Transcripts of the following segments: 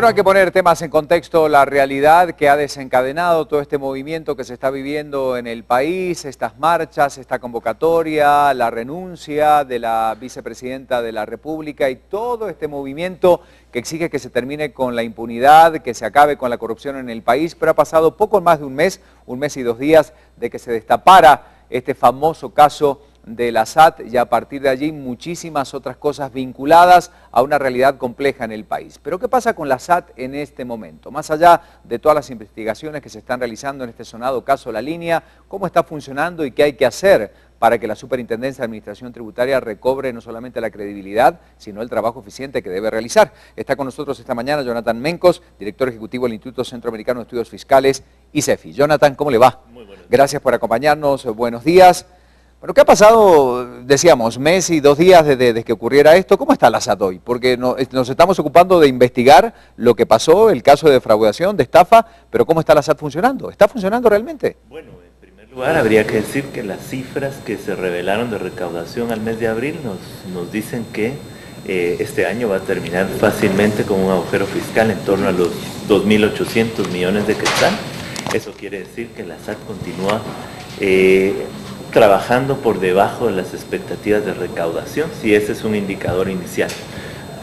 Bueno, hay que poner temas en contexto, la realidad que ha desencadenado todo este movimiento que se está viviendo en el país, estas marchas, esta convocatoria, la renuncia de la vicepresidenta de la República y todo este movimiento que exige que se termine con la impunidad, que se acabe con la corrupción en el país, pero ha pasado poco más de un mes y 2 días de que se destapara este famoso caso de la SAT y a partir de allí muchísimas otras cosas vinculadas a una realidad compleja en el país. Pero ¿qué pasa con la SAT en este momento? Más allá de todas las investigaciones que se están realizando en este sonado caso La Línea, ¿cómo está funcionando y qué hay que hacer para que la Superintendencia de Administración Tributaria recobre no solamente la credibilidad, sino el trabajo eficiente que debe realizar? Está con nosotros esta mañana Jonathan Mencos, director ejecutivo del Instituto Centroamericano de Estudios Fiscales, ICEFI. Jonathan, ¿cómo le va? Muy buenos días. Gracias por acompañarnos, buenos días. Bueno, ¿qué ha pasado, decíamos, mes y 2 días desde que ocurriera esto? ¿Cómo está la SAT hoy? Porque nos estamos ocupando de investigar lo que pasó, el caso de defraudación, de estafa, pero ¿cómo está la SAT funcionando? ¿Está funcionando realmente? Bueno, en primer lugar habría que decir que las cifras que se revelaron de recaudación al mes de abril nos dicen que este año va a terminar fácilmente con un agujero fiscal en torno a los 2.800 millones de quetzal. Eso quiere decir que la SAT continúa trabajando por debajo de las expectativas de recaudación, si ese es un indicador inicial.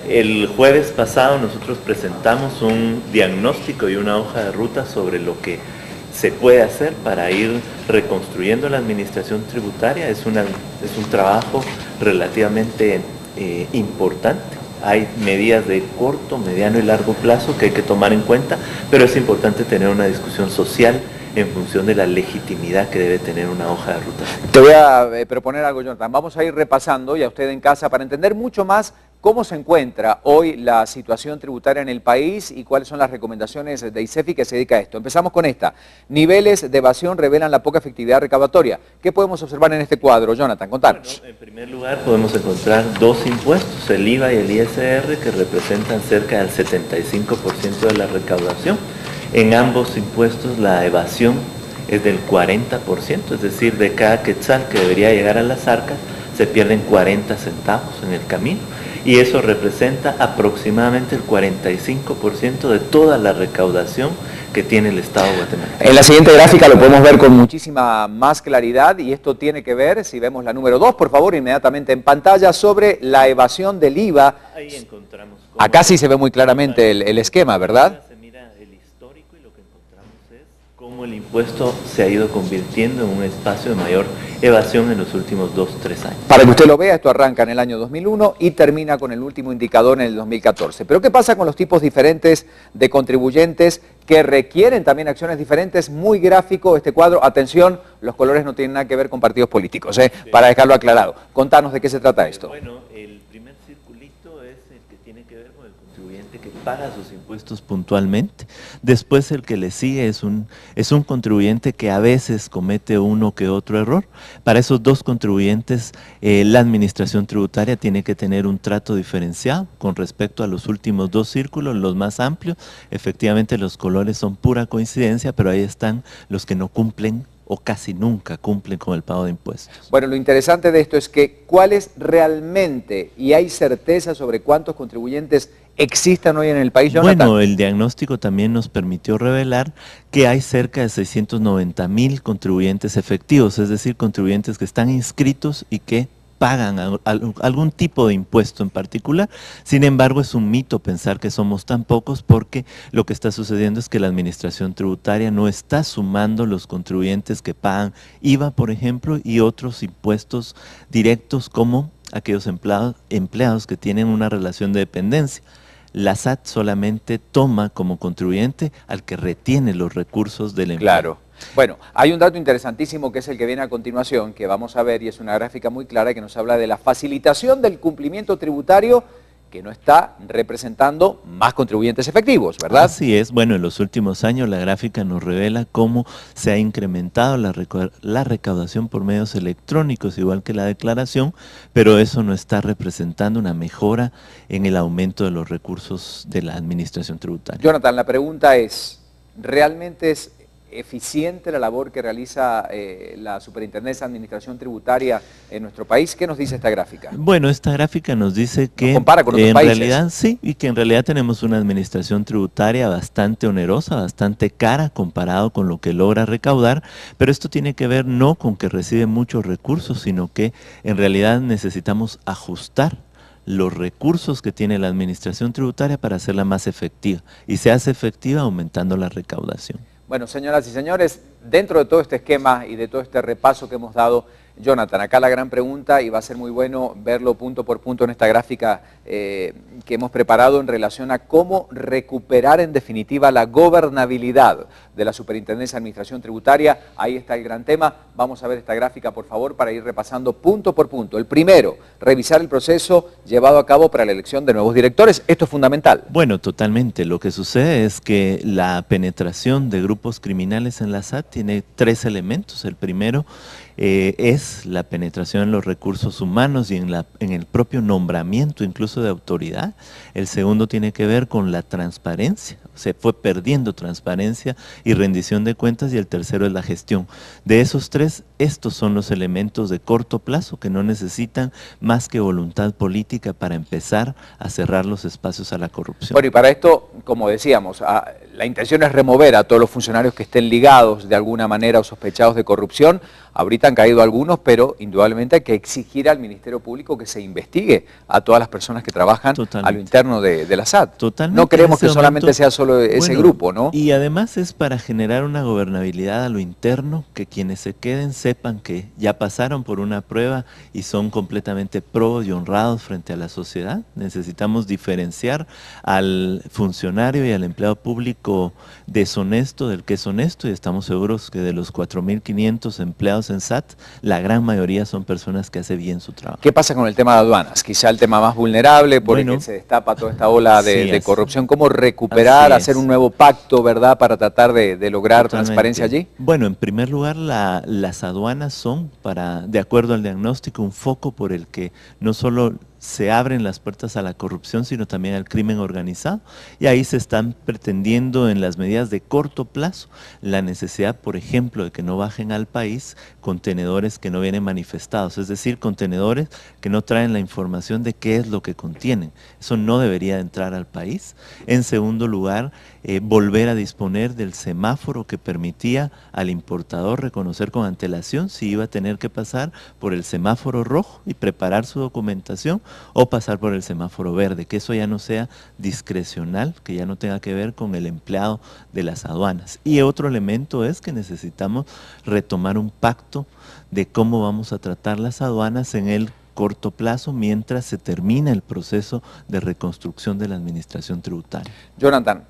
El jueves pasado nosotros presentamos un diagnóstico y una hoja de ruta sobre lo que se puede hacer para ir reconstruyendo la administración tributaria. Es un trabajo relativamente importante. Hay medidas de corto, mediano y largo plazo que hay que tomar en cuenta, pero es importante tener una discusión social en función de la legitimidad que debe tener una hoja de ruta. Te voy a proponer algo, Jonathan. Vamos a ir repasando, y a usted en casa, para entender mucho más cómo se encuentra hoy la situación tributaria en el país y cuáles son las recomendaciones de ICEFI que se dedica a esto. Empezamos con esta. Niveles de evasión revelan la poca efectividad recaudatoria. ¿Qué podemos observar en este cuadro, Jonathan? Contanos. Bueno, en primer lugar podemos encontrar 2 impuestos, el IVA y el ISR, que representan cerca del 75% de la recaudación. En ambos impuestos la evasión es del 40%, es decir, de cada quetzal que debería llegar a las arcas, se pierden 40 centavos en el camino. Y eso representa aproximadamente el 45% de toda la recaudación que tiene el Estado guatemalteco. En la siguiente gráfica lo podemos ver con muchísima más claridad y esto tiene que ver, si vemos la número 2, por favor, inmediatamente en pantalla, sobre la evasión del IVA. Ahí encontramos. Acá sí se ve muy claramente el esquema, ¿verdad? Cómo el impuesto se ha ido convirtiendo en un espacio de mayor evasión en los últimos 2-3 años. Para que usted lo vea, esto arranca en el año 2001 y termina con el último indicador en el 2014. Pero ¿qué pasa con los tipos diferentes de contribuyentes que requieren también acciones diferentes? Muy gráfico este cuadro. Atención, los colores no tienen nada que ver con partidos políticos, sí, para dejarlo aclarado. Contanos de qué se trata esto. Bueno, el primer circulito es el que tiene que ver con el contribuyente que paga sus impuestos puntualmente. Después el que le sigue es un contribuyente que a veces comete uno que otro error. Para esos 2 contribuyentes la administración tributaria tiene que tener un trato diferenciado con respecto a los últimos 2 círculos, los más amplios. Efectivamente los colores son pura coincidencia, pero ahí están los que no cumplen o casi nunca cumplen con el pago de impuestos. Bueno, lo interesante de esto es que cuáles realmente, y hay certeza sobre cuántos contribuyentes existan hoy en el país, Jonathan. Bueno, el diagnóstico también nos permitió revelar que hay cerca de 690,000 contribuyentes efectivos, es decir, contribuyentes que están inscritos y que pagan algún tipo de impuesto en particular. Sin embargo, es un mito pensar que somos tan pocos, porque lo que está sucediendo es que la administración tributaria no está sumando los contribuyentes que pagan IVA, por ejemplo, y otros impuestos directos como aquellos empleados que tienen una relación de dependencia. La SAT solamente toma como contribuyente al que retiene los recursos del empleo. Claro. Bueno, hay un dato interesantísimo que es el que viene a continuación, que vamos a ver, y es una gráfica muy clara que nos habla de la facilitación del cumplimiento tributario que no está representando más contribuyentes efectivos, ¿verdad? Así es. Bueno, en los últimos años la gráfica nos revela cómo se ha incrementado la recaudación por medios electrónicos, igual que la declaración, pero eso no está representando una mejora en el aumento de los recursos de la administración tributaria. Jonathan, la pregunta es, ¿realmente es eficiente la labor que realiza la Superintendencia de Administración Tributaria en nuestro país. ¿Qué nos dice esta gráfica? Bueno, esta gráfica nos dice que compara con otros en países. realidad sí, y que en realidad tenemos una administración tributaria bastante onerosa, bastante cara comparado con lo que logra recaudar, pero esto tiene que ver no con que recibe muchos recursos, sino que en realidad necesitamos ajustar los recursos que tiene la administración tributaria para hacerla más efectiva, y se hace efectiva aumentando la recaudación. Bueno, señoras y señores, dentro de todo este esquema y de todo este repaso que hemos dado, Jonathan, acá la gran pregunta, y va a ser muy bueno verlo punto por punto en esta gráfica que hemos preparado en relación a cómo recuperar en definitiva la gobernabilidad de la Superintendencia de Administración Tributaria. Ahí está el gran tema. Vamos a ver esta gráfica, por favor, para ir repasando punto por punto. El primero, revisar el proceso llevado a cabo para la elección de nuevos directores. Esto es fundamental. Bueno, totalmente. Lo que sucede es que la penetración de grupos criminales en la SAT tiene 3 elementos. El primero es la penetración en los recursos humanos y en el propio nombramiento incluso de autoridad. El segundo tiene que ver con la transparencia, se fue perdiendo transparencia y rendición de cuentas, y el tercero es la gestión. De esos 3, estos son los elementos de corto plazo que no necesitan más que voluntad política para empezar a cerrar los espacios a la corrupción. Bueno, y para esto, como decíamos, la intención es remover a todos los funcionarios que estén ligados de alguna manera o sospechados de corrupción. Ahorita han caído algunos, pero indudablemente hay que exigir al Ministerio Público que se investigue a todas las personas que trabajan a lo interno de la SAT. Totalmente. No queremos que solamente sea solo ese grupo, ¿no? Y además es para generar una gobernabilidad a lo interno, que quienes se queden sepan que ya pasaron por una prueba y son completamente probos y honrados frente a la sociedad. Necesitamos diferenciar al funcionario y al empleado público deshonesto del que es honesto, y estamos seguros que de los 4.500 empleados en SAT, la gran mayoría son personas que hacen bien su trabajo. ¿Qué pasa con el tema de aduanas? Quizá el tema más vulnerable, por el que se destapa toda esta ola de corrupción. ¿Cómo recuperar, hacer un nuevo pacto, verdad, para tratar de lograr transparencia allí? Bueno, en primer lugar, las aduanas son, de acuerdo al diagnóstico, un foco por el que no solo se abren las puertas a la corrupción, sino también al crimen organizado, y ahí se están pretendiendo en las medidas de corto plazo la necesidad, por ejemplo, de que no bajen al país contenedores que no vienen manifestados, es decir, contenedores que no traen la información de qué es lo que contienen. Eso no debería entrar al país. En segundo lugar, volver a disponer del semáforo que permitía al importador reconocer con antelación si iba a tener que pasar por el semáforo rojo y preparar su documentación, o pasar por el semáforo verde, que eso ya no sea discrecional, que ya no tenga que ver con el empleado de las aduanas. Y otro elemento es que necesitamos retomar un pacto de cómo vamos a tratar las aduanas en el corto plazo mientras se termina el proceso de reconstrucción de la administración tributaria. Jonathan,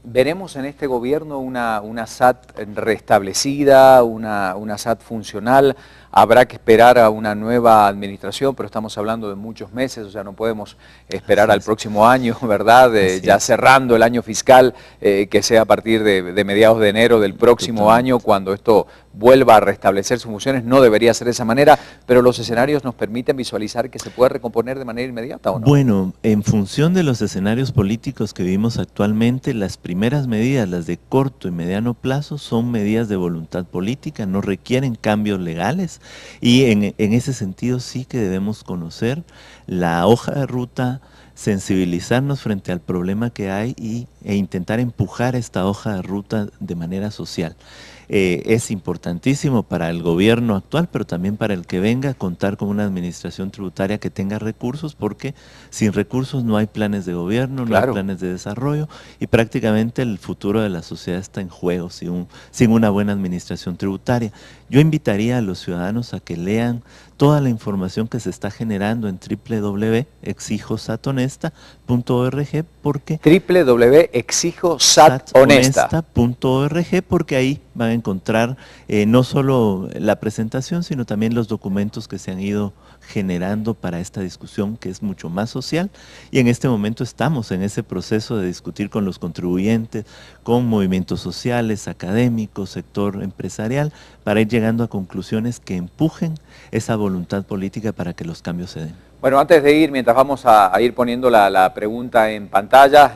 ¿veremos en este gobierno una SAT restablecida, una SAT funcional? Habrá que esperar a una nueva administración, pero estamos hablando de muchos meses, o sea, no podemos esperar al próximo año, ¿verdad? Ya cerrando el año fiscal, que sea a partir de mediados de enero del próximo año, cuando esto vuelva a restablecer sus funciones. No debería ser de esa manera, pero los escenarios nos permiten visualizar que se puede recomponer de manera inmediata, ¿o no? Bueno, en función de los escenarios políticos que vivimos actualmente, las primeras medidas, las de corto y mediano plazo, son medidas de voluntad política, no requieren cambios legales. Y en ese sentido sí que debemos conocer la hoja de ruta, sensibilizarnos frente al problema que hay e intentar empujar esta hoja de ruta de manera social. Es importantísimo para el gobierno actual, pero también para el que venga, contar con una administración tributaria que tenga recursos, porque sin recursos no hay planes de gobierno, no hay planes de desarrollo, y prácticamente el futuro de la sociedad está en juego sin una buena administración tributaria. Yo invitaría a los ciudadanos a que lean toda la información que se está generando en www.exijosathonesta.org, porque www.exijosathonesta.org, porque ahí van a encontrar no solo la presentación, sino también los documentos que se han ido generando para esta discusión, que es mucho más social, y en este momento estamos en ese proceso de discutir con los contribuyentes, con movimientos sociales, académicos, sector empresarial, para ir llegando a conclusiones que empujen esa voluntad política para que los cambios se den. Bueno, antes de ir, mientras vamos a ir poniendo la pregunta en pantalla,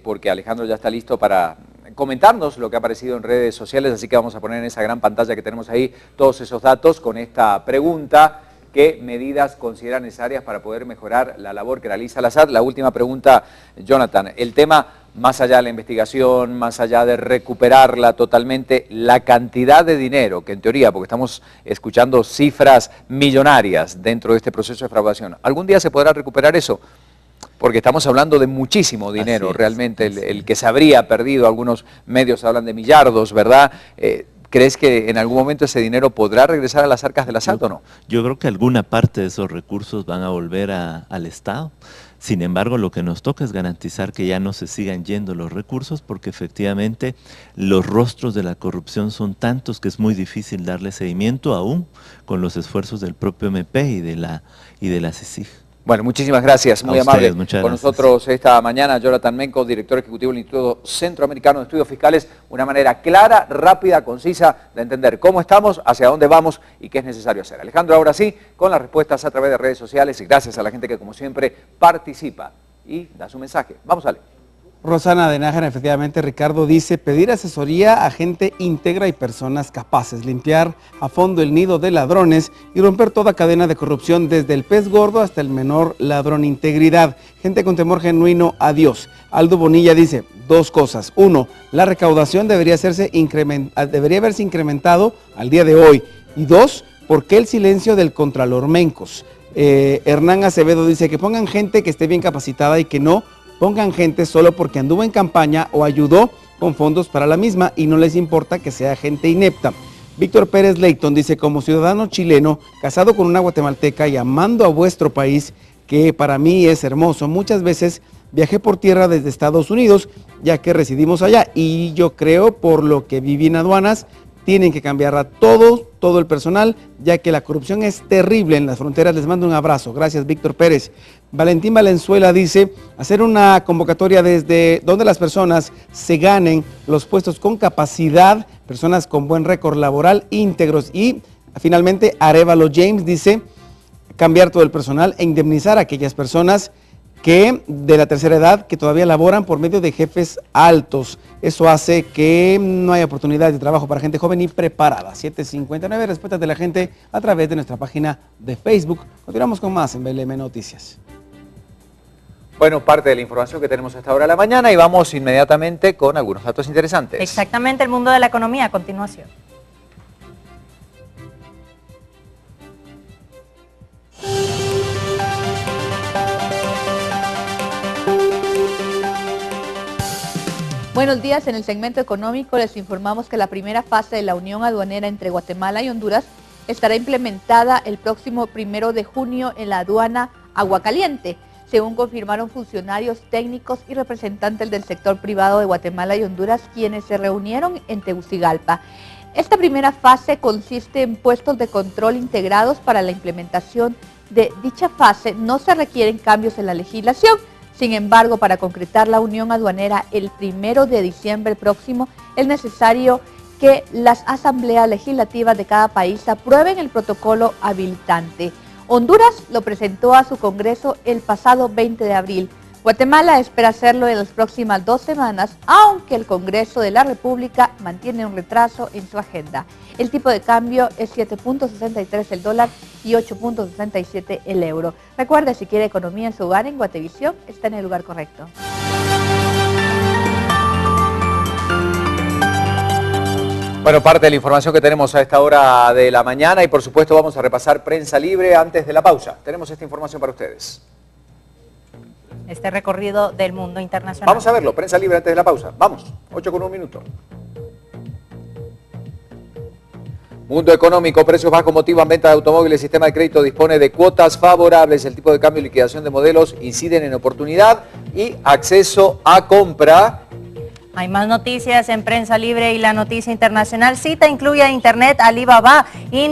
porque Alejandro ya está listo para comentarnos lo que ha aparecido en redes sociales, así que vamos a poner en esa gran pantalla que tenemos ahí todos esos datos con esta pregunta: ¿qué medidas consideran necesarias para poder mejorar la labor que realiza la SAT? La última pregunta, Jonathan, el tema, más allá de la investigación, más allá de recuperarla totalmente, la cantidad de dinero que en teoría, porque estamos escuchando cifras millonarias dentro de este proceso de defraudación, ¿algún día se podrá recuperar eso? Porque estamos hablando de muchísimo dinero, realmente, el que se habría perdido. Algunos medios hablan de millardos, ¿verdad? ¿Crees que en algún momento ese dinero podrá regresar a las arcas de la SAT o no? Yo creo que alguna parte de esos recursos van a volver al Estado. Sin embargo, lo que nos toca es garantizar que ya no se sigan yendo los recursos, porque efectivamente los rostros de la corrupción son tantos que es muy difícil darle seguimiento, aún con los esfuerzos del propio MP y de la CICIG. Bueno, muchísimas gracias, muy amable. Muchas con gracias. Nosotros esta mañana, Jonathan Menco, director ejecutivo del Instituto Centroamericano de Estudios Fiscales, una manera clara, rápida, concisa de entender cómo estamos, hacia dónde vamos y qué es necesario hacer. Alejandro, ahora sí, con las respuestas a través de redes sociales, y gracias a la gente que, como siempre, participa y da su mensaje. Vamos, Ale. Rosana de Nájera, efectivamente, Ricardo dice: pedir asesoría a gente íntegra y personas capaces, limpiar a fondo el nido de ladrones y romper toda cadena de corrupción, desde el pez gordo hasta el menor ladrón. Integridad, gente con temor genuino a Dios. Aldo Bonilla dice dos cosas: uno, la recaudación debería haberse incrementado al día de hoy, y dos, ¿por qué el silencio del Contralor Mencos? Hernán Acevedo dice que pongan gente que esté bien capacitada y que no pongan gente solo porque anduvo en campaña o ayudó con fondos para la misma y no les importa que sea gente inepta. Víctor Pérez Leighton dice: como ciudadano chileno, casado con una guatemalteca y amando a vuestro país, que para mí es hermoso, muchas veces viajé por tierra desde Estados Unidos, ya que residimos allá, y yo creo, por lo que viví en aduanas, tienen que cambiar a todo el personal, ya que la corrupción es terrible en las fronteras. Les mando un abrazo. Gracias, Víctor Pérez. Valentín Valenzuela dice: hacer una convocatoria desde donde las personas se ganen los puestos con capacidad, personas con buen récord laboral, íntegros. Y finalmente, Arevalo James dice: cambiar todo el personal e indemnizar a aquellas personas que de la tercera edad que todavía laboran por medio de jefes altos. Eso hace que no haya oportunidad de trabajo para gente joven y preparada. 7:59, respuestas de la gente a través de nuestra página de Facebook. Continuamos con más en BLM Noticias. Bueno, parte de la información que tenemos a esta hora de la mañana, y vamos inmediatamente con algunos datos interesantes. Exactamente, el mundo de la economía a continuación. Buenos días, en el segmento económico les informamos que la primera fase de la unión aduanera entre Guatemala y Honduras estará implementada el próximo 1 de junio en la aduana Aguacaliente, según confirmaron funcionarios técnicos y representantes del sector privado de Guatemala y Honduras, quienes se reunieron en Tegucigalpa. Esta primera fase consiste en puestos de control integrados. Para la implementación de dicha fase no se requieren cambios en la legislación. Sin embargo, para concretar la unión aduanera el 1 de diciembre próximo, es necesario que las asambleas legislativas de cada país aprueben el protocolo habilitante. Honduras lo presentó a su Congreso el pasado 20 de abril. Guatemala espera hacerlo en las próximas 2 semanas, aunque el Congreso de la República mantiene un retraso en su agenda. El tipo de cambio es 7.63 el dólar y 8.67 el euro. Recuerde, si quiere economía en su hogar, en Guatevisión está en el lugar correcto. Bueno, parte de la información que tenemos a esta hora de la mañana, y por supuesto vamos a repasar prensa libre antes de la pausa. Tenemos esta información para ustedes. Este recorrido del mundo internacional. Vamos a verlo, prensa libre antes de la pausa. Vamos, 8:01. Mundo económico: precios bajos motivan venta de automóviles, sistema de crédito dispone de cuotas favorables, el tipo de cambio y liquidación de modelos inciden en oportunidad y acceso a compra. Hay más noticias en prensa libre y la noticia internacional. Cita incluye a Internet Alibaba, India.